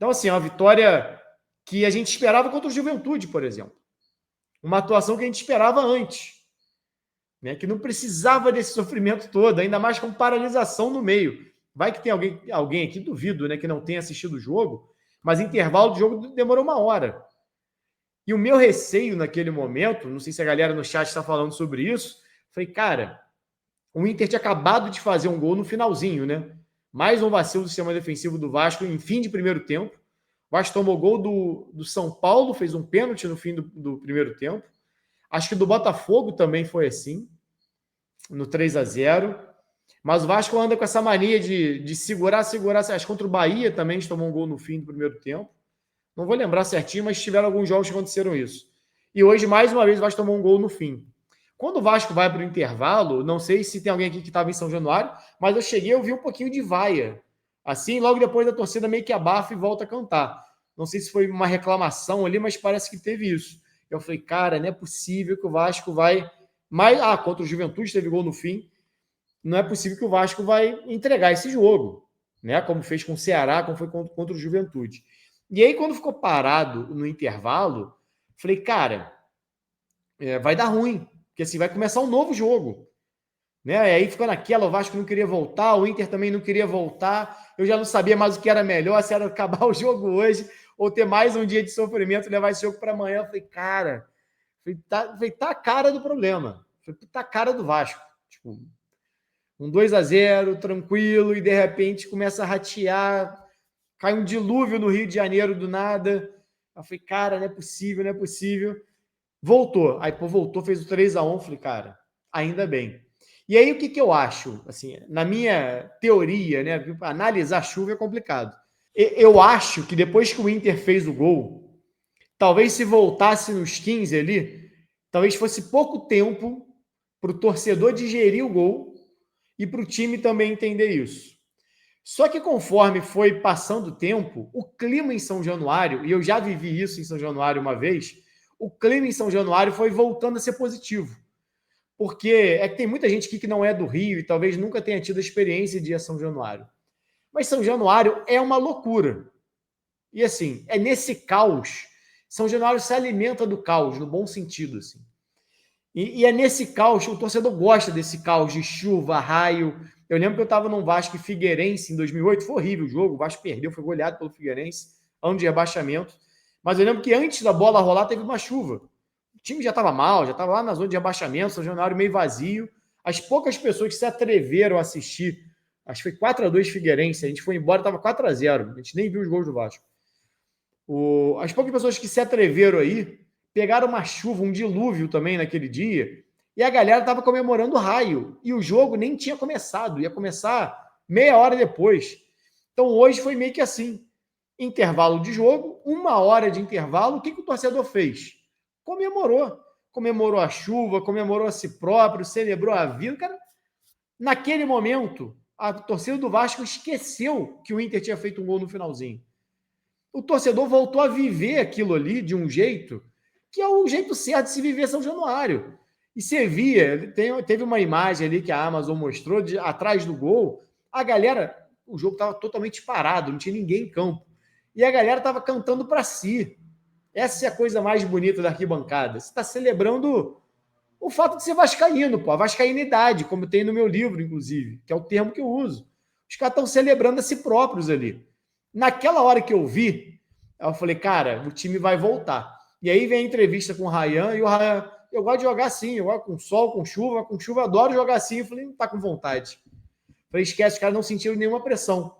Então, assim, é uma vitória que a gente esperava contra o Juventude, por exemplo. Uma atuação que a gente esperava antes, né? Que não precisava desse sofrimento todo, ainda mais com paralisação no meio. Vai que tem alguém aqui, duvido, né, que não tenha assistido o jogo, mas intervalo de jogo demorou 1 hora. E o meu receio naquele momento, não sei se a galera no chat está falando sobre isso, foi, cara, o Inter tinha acabado de fazer um gol no finalzinho, né? Mais um vacilo do sistema defensivo do Vasco em fim de primeiro tempo. O Vasco tomou gol do São Paulo, fez um pênalti no fim do primeiro tempo. Acho que do Botafogo também foi assim, no 3-0. Mas o Vasco anda com essa mania de segurar. Acho que contra o Bahia também a gente tomou um gol no fim do primeiro tempo. Não vou lembrar certinho, mas tiveram alguns jogos que aconteceram isso. E hoje, mais uma vez, o Vasco tomou um gol no fim. Quando o Vasco vai para o intervalo, não sei se tem alguém aqui que estava em São Januário, mas eu cheguei a ouvir um pouquinho de vaia. Assim, logo depois da torcida meio que abafa e volta a cantar. Não sei se foi uma reclamação ali, mas parece que teve isso. Eu falei, cara, não é possível que o Vasco vai... contra o Juventude teve gol no fim. Não é possível que o Vasco vai entregar esse jogo, né? Como fez com o Ceará, como foi contra o Juventude. E aí, quando ficou parado no intervalo, falei, cara, vai dar ruim, porque assim, vai começar um novo jogo. Né? E aí ficou naquela, o Vasco não queria voltar, o Inter também não queria voltar, eu já não sabia mais o que era melhor, se era acabar o jogo hoje, ou ter mais um dia de sofrimento, levar esse jogo para amanhã. Eu falei, cara, tá a cara do problema, tá a cara do Vasco. Tipo, um 2-0, tranquilo, e de repente começa a ratear, cai um dilúvio no Rio de Janeiro do nada. Eu falei, cara, não é possível, não é possível. Voltou. Aí, voltou, fez o 3-1. Falei, cara, ainda bem. E aí, o que eu acho? Assim, na minha teoria, né? Analisar chuva é complicado. Eu acho que depois que o Inter fez o gol, talvez se voltasse nos 15 ali, talvez fosse pouco tempo para o torcedor digerir o gol e para o time também entender isso. Só que conforme foi passando o tempo, o clima em São Januário, e eu já vivi isso em São Januário uma vez, o clima em São Januário foi voltando a ser positivo. Porque é que tem muita gente aqui que não é do Rio e talvez nunca tenha tido a experiência de ir a São Januário. Mas São Januário é uma loucura. E assim, é nesse caos. São Januário se alimenta do caos, no bom sentido. Assim. E é nesse caos, o torcedor gosta desse caos de chuva, raio. Eu lembro que eu estava num Vasco e Figueirense em 2008, foi horrível o jogo, o Vasco perdeu, foi goleado pelo Figueirense, ano de rebaixamento. Mas eu lembro que antes da bola rolar teve uma chuva. O time já estava mal, já estava lá na zona de rebaixamento, São Januário meio vazio. As poucas pessoas que se atreveram a assistir, acho que foi 4-2 Figueirense, a gente foi embora, estava 4-0, a gente nem viu os gols do Vasco. As poucas pessoas que se atreveram aí, pegaram uma chuva, um dilúvio também naquele dia, e a galera estava comemorando o raio, e o jogo nem tinha começado, ia começar meia hora depois. Então hoje foi meio que assim, intervalo de jogo, 1 hora de intervalo, o que o torcedor fez? Comemorou a chuva, comemorou a si próprio, celebrou a vida. Cara, naquele momento, a torcida do Vasco esqueceu que o Inter tinha feito um gol no finalzinho. O torcedor voltou a viver aquilo ali de um jeito que é o jeito certo de se viver São Januário. E você via, teve uma imagem ali que a Amazon mostrou, atrás do gol, a galera, o jogo estava totalmente parado, não tinha ninguém em campo. E a galera estava cantando para si. Essa é a coisa mais bonita da arquibancada. Você está celebrando o fato de ser vascaíno, pô, a vascainidade, como tem no meu livro, inclusive, que é o termo que eu uso. Os caras estão celebrando a si próprios ali. Naquela hora que eu vi, eu falei, cara, o time vai voltar. E aí vem a entrevista com o Ryan, e o Ryan, eu gosto de jogar assim, eu gosto com sol, com chuva, adoro jogar assim. Eu falei, não tá com vontade. Eu falei, esquece, os caras não sentiram nenhuma pressão.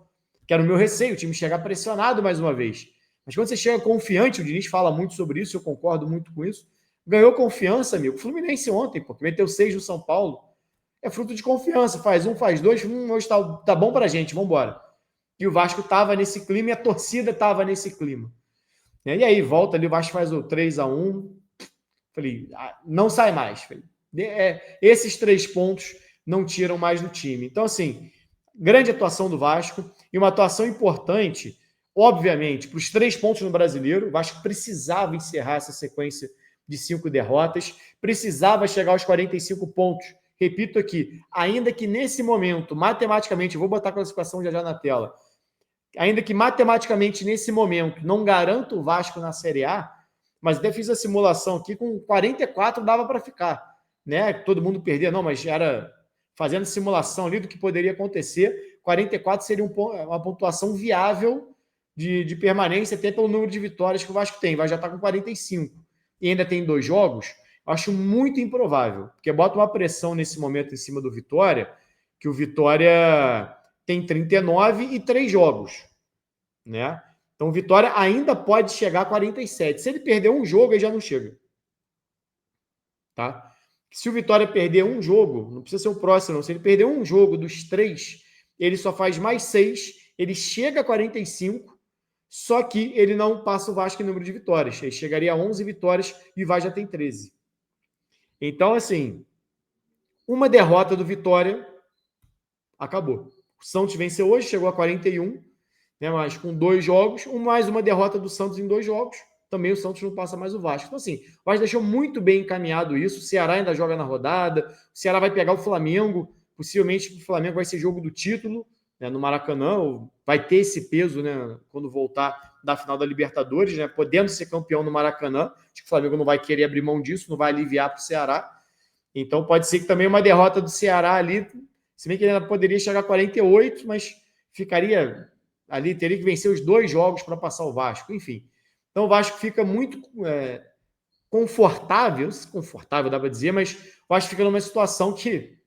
Que era o meu receio, o time chegar pressionado mais uma vez. Mas quando você chega confiante, o Diniz fala muito sobre isso, eu concordo muito com isso. Ganhou confiança, amigo. O Fluminense ontem, porque meteu 6 no São Paulo. É fruto de confiança. Faz um, faz dois. Hoje tá bom pra gente, vamos embora. E o Vasco estava nesse clima e a torcida estava nesse clima. E aí, volta ali, o Vasco faz o 3-1. Falei, não sai mais. Falei, esses 3 pontos não tiram mais do time. Então, assim, grande atuação do Vasco e uma atuação importante, obviamente, para os 3 pontos no Brasileiro. O Vasco precisava encerrar essa sequência de 5 derrotas, precisava chegar aos 45 pontos. Repito aqui, ainda que nesse momento, matematicamente, vou botar a classificação já na tela, ainda que matematicamente nesse momento não garanta o Vasco na Série A, mas até fiz a simulação aqui, com 44 dava para ficar, né? Todo mundo perdia, não, mas era fazendo simulação ali do que poderia acontecer, 44 seria uma pontuação viável de permanência, até pelo número de vitórias que o Vasco tem. Vai já estar com 45 e ainda tem 2 jogos. Eu acho muito improvável, porque bota uma pressão nesse momento em cima do Vitória, que o Vitória tem 39 e 3 jogos, né? Então o Vitória ainda pode chegar a 47. Se ele perder um jogo, ele já não chega. Tá? Se o Vitória perder um jogo, não precisa ser o próximo, não. Se ele perder um jogo dos 3, ele só faz mais 6, ele chega a 45, só que ele não passa o Vasco em número de vitórias. Ele chegaria a 11 vitórias e o Vasco já tem 13. Então, assim, uma derrota do Vitória, acabou. O Santos venceu hoje, chegou a 41, né, mas com 2 jogos, mais uma derrota do Santos em 2 jogos, também o Santos não passa mais o Vasco. Então, assim, o Vasco deixou muito bem encaminhado isso. O Ceará ainda joga na rodada, o Ceará vai pegar o Flamengo, possivelmente o Flamengo vai ser jogo do título, né, no Maracanã, vai ter esse peso, né, quando voltar da final da Libertadores, né, podendo ser campeão no Maracanã. Acho que o Flamengo não vai querer abrir mão disso, não vai aliviar para o Ceará. Então, pode ser que também uma derrota do Ceará ali, se bem que ele ainda poderia chegar a 48, mas ficaria ali, teria que vencer os 2 jogos para passar o Vasco, enfim. Então o Vasco fica muito confortável dá para dizer, mas o Vasco fica numa situação que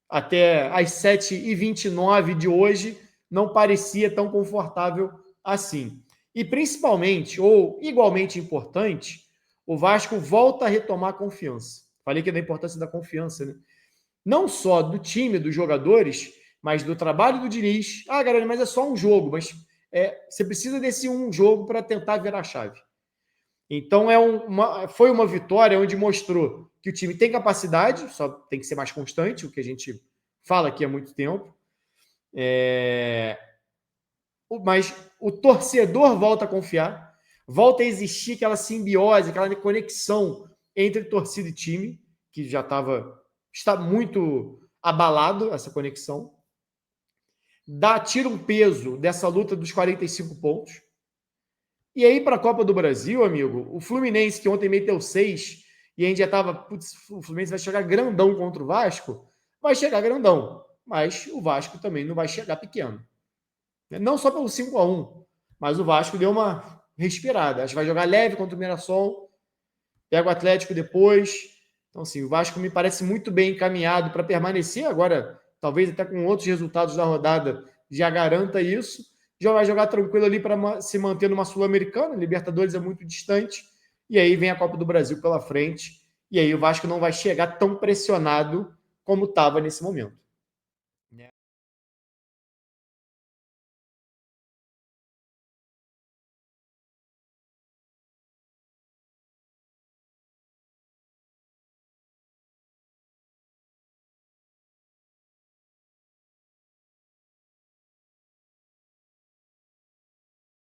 até às 7h29 de hoje não parecia tão confortável assim. E principalmente, ou igualmente importante, o Vasco volta a retomar a confiança. Falei que é da importância da confiança, né? Não só do time, dos jogadores, mas do trabalho do Diniz. Ah, galera, mas é só um jogo, mas você precisa desse um jogo para tentar virar a chave. Então, foi uma vitória onde mostrou que o time tem capacidade, só tem que ser mais constante, o que a gente fala aqui há muito tempo. Mas o torcedor volta a confiar, volta a existir aquela simbiose, aquela conexão entre torcida e time, que já está muito abalado, essa conexão. Tira um peso dessa luta dos 45 pontos. E aí, para a Copa do Brasil, amigo, o Fluminense, que ontem meteu 6, e a gente já estava, o Fluminense vai chegar grandão contra o Vasco, vai chegar grandão, mas o Vasco também não vai chegar pequeno. Não só pelo 5-1, mas o Vasco deu uma respirada. Acho que vai jogar leve contra o Mirassol, pega o Atlético depois. Então, assim, o Vasco me parece muito bem encaminhado para permanecer. Agora, talvez até com outros resultados da rodada já garanta isso. Já vai jogar tranquilo ali para se manter numa Sul-Americana. Libertadores é muito distante. E aí vem a Copa do Brasil pela frente. E aí o Vasco não vai chegar tão pressionado como estava nesse momento.